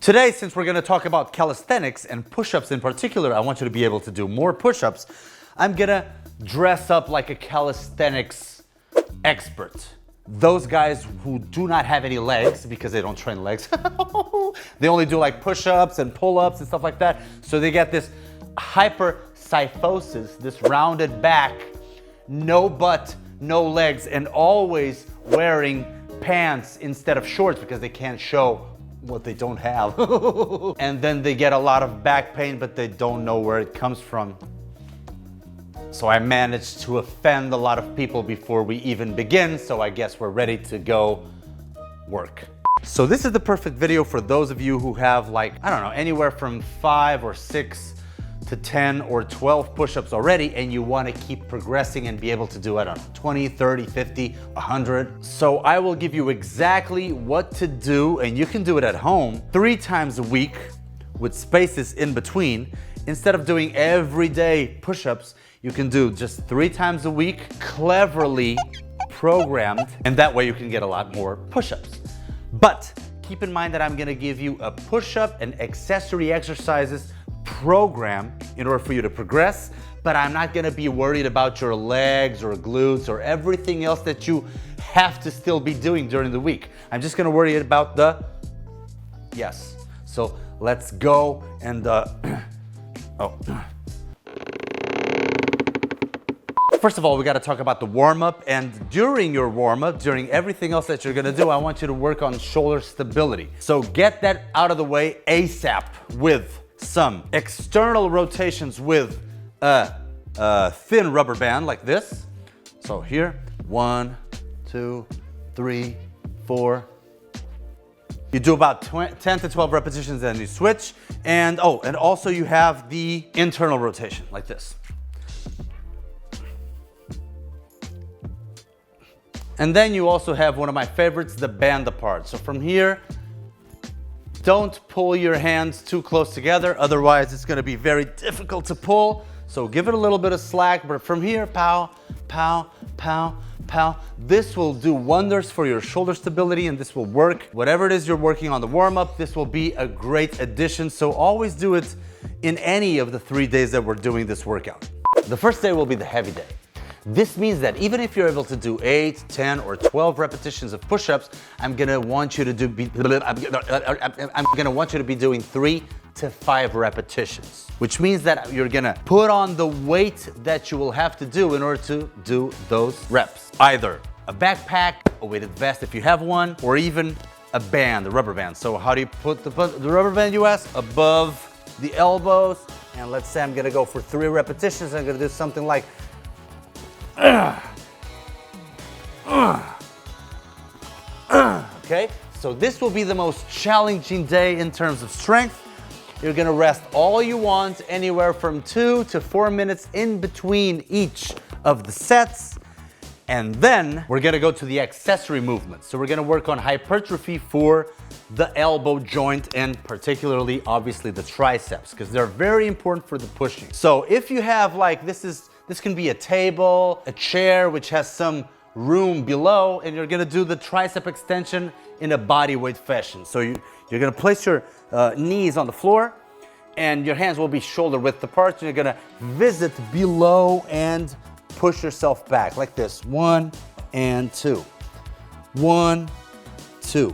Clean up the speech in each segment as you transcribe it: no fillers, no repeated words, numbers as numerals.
Today, since we're gonna talk about calisthenics and push-ups in particular, I want you to be able to do more push-ups. I'm gonna dress up like a calisthenics expert. Those guys who do not have any legs because they don't train legs. They only do like push-ups and pull-ups and stuff like that. So they get this hypercyphosis, this rounded back, no butt, no legs, and always wearing pants instead of shorts because they can't show what they don't have. And then they get a lot of back pain, but they don't know where it comes from. So I managed to offend a lot of people before we even begin, so I guess we're ready to go work. So this is the perfect video for those of you who have, like, I don't know, anywhere from 5 or 6 to 10 or 12 push-ups already, and you want to keep progressing and be able to do, I don't know, 20, 30, 50, 100. So I will give you exactly what to do, and you can do it at home 3 times a week with spaces in between. Instead of doing everyday push-ups, you can do just 3 times a week, cleverly programmed, and that way you can get a lot more push-ups. But keep in mind that I'm gonna give you a push-up and accessory exercises program in order for you to progress, but I'm not gonna be worried about your legs or glutes or everything else that you have to still be doing during the week. I'm just gonna worry about the yes. So let's go and First of all, we got to talk about the warm-up, and during your warm-up, during everything else that you're gonna do, I want you to work on shoulder stability. So get that out of the way ASAP with some external rotations with a thin rubber band like this. So here, 1, 2, 3, 4. You do about 10 to 12 repetitions, and you switch. And also you have the internal rotation like this. And then you also have one of my favorites, the band apart. So from here, don't pull your hands too close together, otherwise it's gonna be very difficult to pull. So give it a little bit of slack, but from here, pow, pow, pow, pow. This will do wonders for your shoulder stability, and this will work. Whatever it is you're working on the warm-up, this will be a great addition. So always do it in any of the 3 days that we're doing this workout. The first day will be the heavy day. This means that even if you're able to do 8, 10, or 12 repetitions of push-ups, I'm gonna want you to be doing 3 to 5 repetitions, which means that you're gonna put on the weight that you will have to do in order to do those reps. Either a backpack, a weighted vest if you have one, or even a band, a rubber band. So how do you put the rubber band, you ask? Above the elbows, and let's say I'm gonna go for 3 repetitions. I'm gonna do something like okay, so this will be the most challenging day in terms of strength. You're gonna rest all you want, anywhere from 2 to 4 minutes in between each of the sets. And then we're gonna go to the accessory movements. So we're gonna work on hypertrophy for the elbow joint, and particularly, obviously, the triceps, because they're very important for the pushing. So if you have, like, this can be a table, a chair, which has some room below, and you're gonna do the tricep extension in a body weight fashion. So you're gonna place your knees on the floor, and your hands will be shoulder width apart. And you're gonna visit below and push yourself back like this. 1 and 2. 1, 2.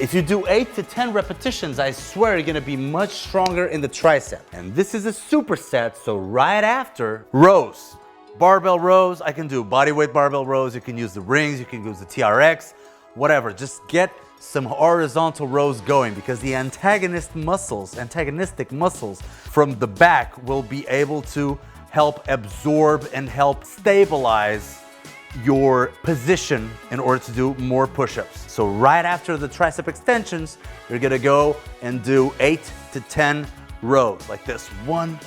If you do 8 to 10 repetitions, I swear you're gonna be much stronger in the tricep. And this is a superset, so right after, rows. Barbell rows, I can do bodyweight barbell rows, you can use the rings, you can use the TRX, whatever. Just get some horizontal rows going, because the antagonistic muscles from the back will be able to help absorb and help stabilize your position in order to do more push-ups. So right after the tricep extensions, you're gonna go and do 8 to 10 rows like this. 1,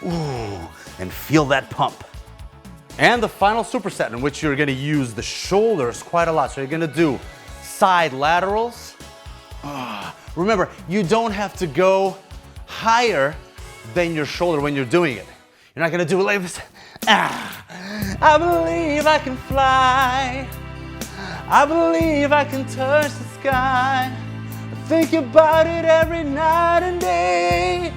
ooh, and feel that pump. And the final superset, in which you're gonna use the shoulders quite a lot. So you're gonna do side laterals. Remember, you don't have to go higher than your shoulder when you're doing it. You're not gonna do it like this. I believe I can fly. I believe I can touch the sky. I think about it every night and day.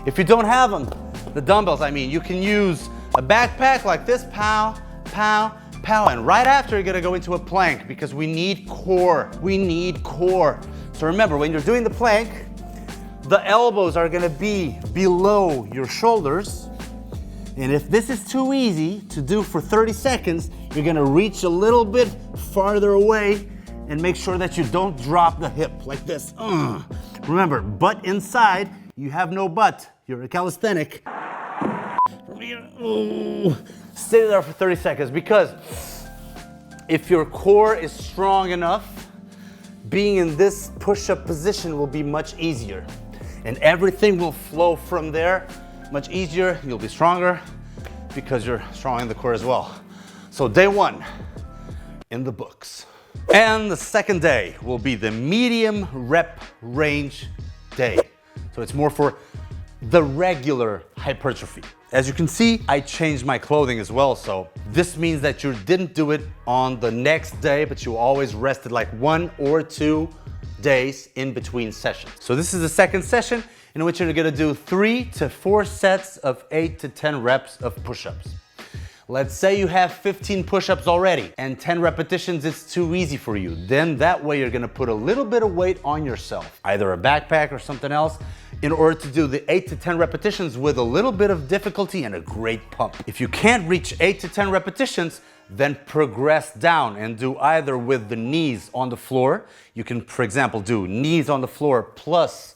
If you don't have them, the dumbbells, I mean, you can use a backpack like this, pow, pow, pow, and right after you're gonna go into a plank because we need core. We need core. So remember, when you're doing the plank, the elbows are gonna be below your shoulders. And if this is too easy to do for 30 seconds, you're gonna reach a little bit farther away and make sure that you don't drop the hip like this. Remember, butt inside, you have no butt. You're a calisthenic. From here, stay there for 30 seconds because if your core is strong enough, being in this push-up position will be much easier. And everything will flow from there much easier. You'll be stronger because you're strong in the core as well. So day one in the books. And the second day will be the medium rep range day. So it's more for the regular hypertrophy. As you can see, I changed my clothing as well. So this means that you didn't do it on the next day, but you always rested like 1 or 2 days in between sessions. So this is the second session in which you're gonna do 3 to 4 sets of 8 to 10 reps of push-ups. Let's say you have 15 push-ups already and 10 repetitions is too easy for you. Then that way you're gonna put a little bit of weight on yourself, either a backpack or something else, in order to do the 8 to 10 repetitions with a little bit of difficulty and a great pump. If you can't reach 8 to 10 repetitions, then progress down and do either with the knees on the floor. You can, for example, do knees on the floor plus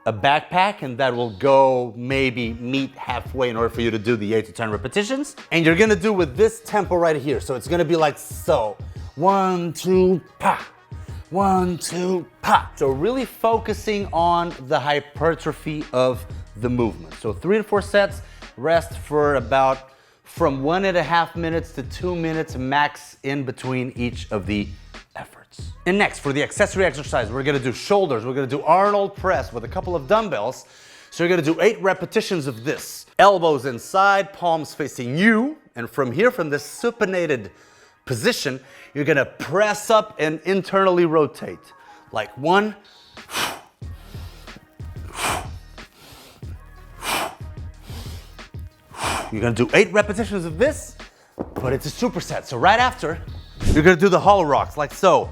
a backpack, and that will go maybe meet halfway in order for you to do the 8 to 10 repetitions. And you're gonna do with this tempo right here. So it's gonna be like so. 1, 2, pa. 1, 2, pa. So really focusing on the hypertrophy of the movement. So 3 to 4 sets, rest for about from 1.5 minutes to 2 minutes max in between each of the efforts. And next, for the accessory exercise, we're gonna do shoulders. We're gonna do Arnold press with a couple of dumbbells. So you're gonna do 8 repetitions of this. Elbows inside, palms facing you. And from here, from this supinated position, you're gonna press up and internally rotate. Like 1, you're gonna do 8 repetitions of this, but it's a superset. So right after, you're gonna do the hollow rocks like so.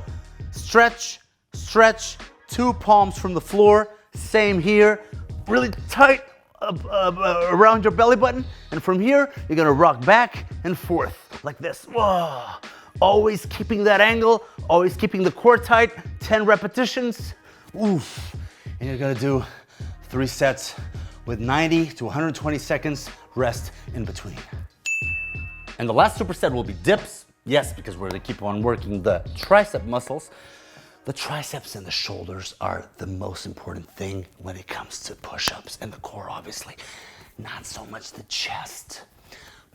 Stretch, stretch, 2 palms from the floor. Same here, really tight around your belly button. And from here, you're gonna rock back and forth like this. Whoa. Always keeping that angle, always keeping the core tight. 10 repetitions. Oof. And you're gonna do 3 sets with 90 to 120 seconds rest in between. And the last superset will be dips. Yes, because we're gonna keep on working the tricep muscles. The triceps and the shoulders are the most important thing when it comes to push-ups, and the core, obviously. Not so much the chest,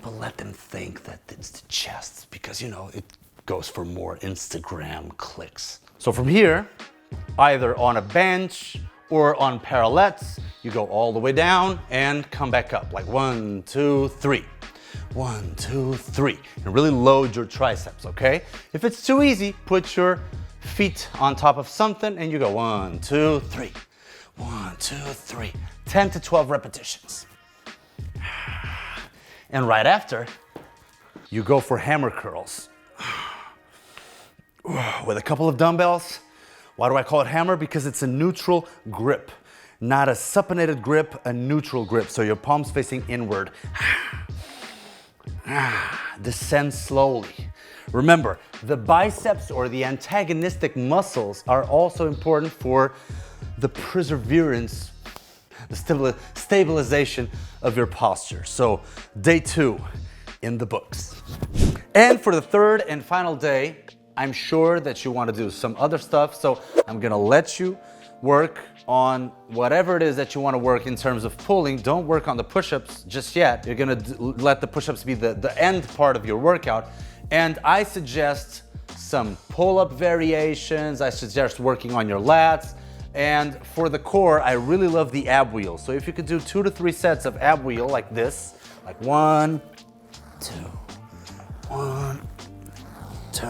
but let them think that it's the chest because, you know, it goes for more Instagram clicks. So from here, either on a bench or on parallettes, you go all the way down and come back up, like 1, 2, 3. 1, 2, 3. And really load your triceps, okay? If it's too easy, put your feet on top of something and you go 1, 2, 3. 1, 2, 3. 10 to 12 repetitions. And right after, you go for hammer curls. With a couple of dumbbells. Why do I call it hammer? Because it's a neutral grip. Not a supinated grip, a neutral grip. So your palms facing inward. Descend slowly. Remember, the biceps or the antagonistic muscles are also important for the perseverance, the stabilization of your posture. So day 2 in the books. And for the third and final day, I'm sure that you want to do some other stuff. So I'm gonna let you work on whatever it is that you want to work in terms of pulling. Don't work on the push-ups just yet. You're gonna let the push-ups be the end part of your workout. And I suggest some pull-up variations. I suggest working on your lats. And for the core, I really love the ab wheel. So if you could do 2 to 3 sets of ab wheel like this, like 1, 2, 2.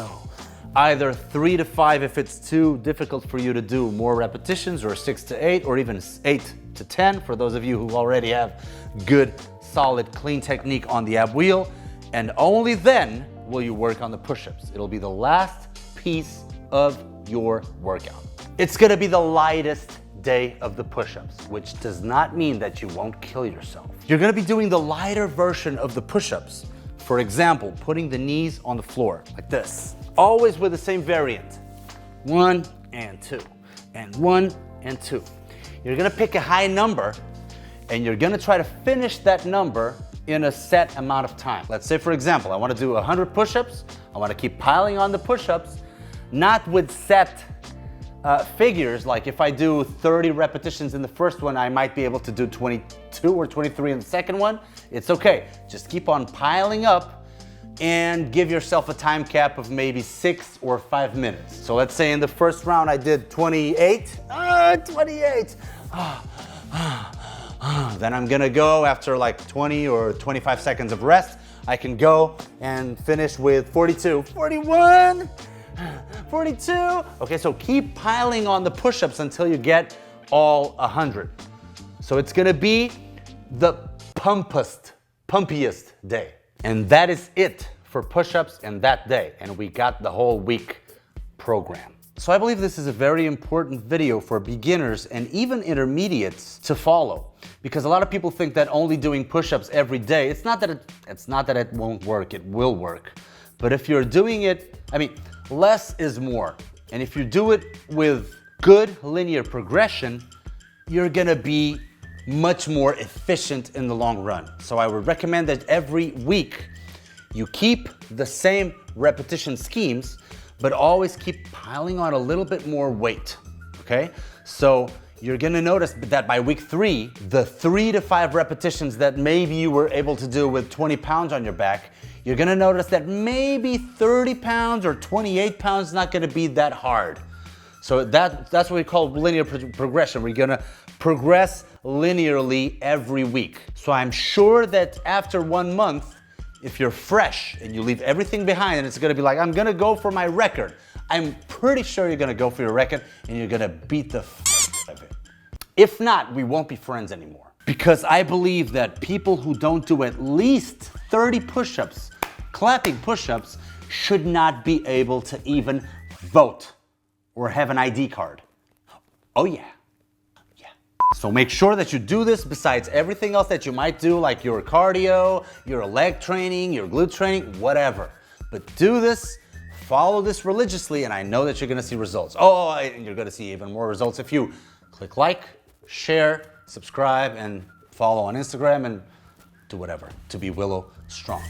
Either 3 to 5 if it's too difficult for you to do more repetitions, or 6 to 8, or even 8 to 10 for those of you who already have good, solid, clean technique on the ab wheel. And only then will you work on the push-ups. It'll be the last piece of your workout. It's gonna be the lightest day of the push-ups, which does not mean that you won't kill yourself. You're gonna be doing the lighter version of the push-ups. For example, putting the knees on the floor like this. Always with the same variant. 1 and 2, and 1 and 2. You're gonna pick a high number and you're gonna try to finish that number in a set amount of time. Let's say, for example, I wanna do 100 push-ups. I wanna keep piling on the push-ups, not with set figures. Like if I do 30 repetitions in the first one, I might be able to do 22 or 23 in the second one. It's okay. Just keep on piling up and give yourself a time cap of maybe 6 or 5 minutes. So let's say in the first round I did 28. 28. Then I'm gonna go after like 20 or 25 seconds of rest. I can go and finish with 42, 41, 42. Okay, so keep piling on the push-ups until you get all 100. So it's gonna be the pumpiest day. And that is it for push-ups in that day. And we got the whole week program. So I believe this is a very important video for beginners and even intermediates to follow. Because a lot of people think that only doing push-ups every day, it's not that it won't work, it will work. But if you're doing it, less is more. And if you do it with good linear progression, you're gonna be much more efficient in the long run. So I would recommend that every week you keep the same repetition schemes, but always keep piling on a little bit more weight, okay? So you're gonna notice that by week 3, the 3 to 5 repetitions that maybe you were able to do with 20 pounds on your back, you're gonna notice that maybe 30 pounds or 28 pounds is not gonna be that hard. So that's what we call linear progression. We're gonna progress linearly every week. So I'm sure that after 1 month, if you're fresh and you leave everything behind and it's gonna be like, I'm gonna go for my record. I'm pretty sure you're gonna go for your record and you're gonna beat the out of it. If not, we won't be friends anymore. Because I believe that people who don't do at least 30 push-ups, clapping push-ups, should not be able to even vote or have an ID card. Oh yeah. So make sure that you do this besides everything else that you might do, like your cardio, your leg training, your glute training, whatever. But do this, follow this religiously, and I know that you're gonna see results. Oh, and you're gonna see even more results if you click like, share, subscribe, and follow on Instagram, and do whatever to be Willow strong.